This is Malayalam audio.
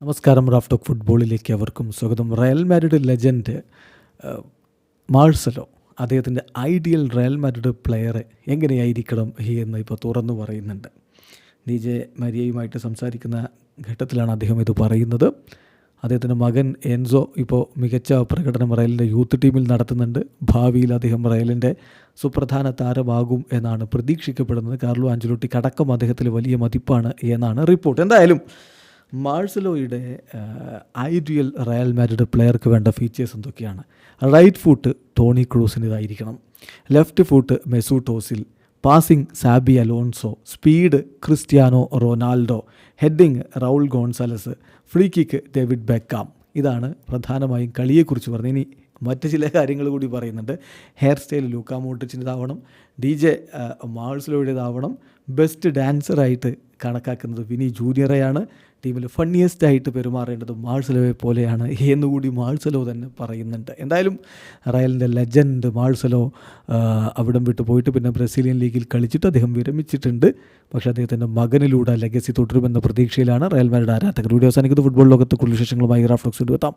നമസ്കാരം. റാഫ് ടോക്ക് ഫുട്ബോളിലേക്ക് അവർക്കും സ്വാഗതം. റയൽ മാഡ്രിഡ് ലെജൻഡ് മാഴ്സലോ അദ്ദേഹത്തിൻ്റെ ഐഡിയൽ റയൽ മാഡ്രിഡ് പ്ലെയർ എങ്ങനെയായിരിക്കണം എന്ന് ഇപ്പോൾ തുറന്നു പറയുന്നുണ്ട്. DJ മരിയയുമായിട്ട് സംസാരിക്കുന്ന ഘട്ടത്തിലാണ് അദ്ദേഹം ഇത് പറയുന്നത്. അദ്ദേഹത്തിൻ്റെ മകൻ എൻസോ ഇപ്പോൾ മികച്ച പ്രകടനം റയലിൻ്റെ യൂത്ത് ടീമിൽ നടത്തുന്നുണ്ട്. ഭാവിയിൽ അദ്ദേഹം റയലിൻ്റെ സുപ്രധാന താരമാകും എന്നാണ് പ്രതീക്ഷിക്കപ്പെടുന്നത്. കാർലോ ആഞ്ചലോട്ടിക്ക് അടക്കം അദ്ദേഹത്തിൽ വലിയ മതിപ്പാണ് എന്നാണ് റിപ്പോർട്ട്. എന്തായാലും മാഴ്സലോയുടെ ഐഡിയൽ റയൽ മാഡ്രിഡ് പ്ലെയർക്ക് വേണ്ട ഫീച്ചേഴ്സ് എന്തൊക്കെയാണ്? റൈറ്റ് ഫുട്ട് ടോണി ക്രൂസിൻ്റെതായിരിക്കണം. Left foot Mesut Ozil. Passing Xabi Alonso. Speed Cristiano Ronaldo. Heading Raul Gonzalez. Free kick David Beckham. ഇതാണ് പ്രധാനമായും കളിയെക്കുറിച്ച് പറഞ്ഞത്. ഇനി മറ്റ് ചില കാര്യങ്ങൾ കൂടി പറയുന്നുണ്ട്. ഹെയർ സ്റ്റൈൽ ലൂക്കാ മോഡ്രിച്ചിൻ്റെതാവണം. DJ മാഴ്സലോയുടേതാവണം. ബെസ്റ്റ് ഡാൻസറായിട്ട് കണക്കാക്കുന്നത് വിനി ജൂനിയറെയാണ്. ടീമിൽ ഫണ്ണിയസ്റ്റ് ആയിട്ട് പെരുമാറേണ്ടത് മാഴ്സലോയെ പോലെയാണ് എന്നുകൂടി മാഴ്സലോ തന്നെ പറയുന്നുണ്ട്. എന്തായാലും റയലിൻ്റെ ലെജൻഡ് മാഴ്സലോ അവിടം വിട്ട് പോയിട്ട് പിന്നെ ബ്രസീലിയൻ ലീഗിൽ കളിച്ചിട്ട് അദ്ദേഹം വിരമിച്ചിട്ടുണ്ട്. പക്ഷേ അദ്ദേഹത്തിൻ്റെ മകനിലൂടെ ലെഗസി തുടരുമെന്ന പ്രതീക്ഷയിലാണ് റയൽ മാഡ്രിഡ് ആരാധകർ. വീഡിയോ അവസാനിക്കുന്നത്. ഫുട്ബോൾ ലോകത്ത് കൂടുതൽ വിശേഷങ്ങളുമായി റാഫ് ടോക്സ് എത്താം.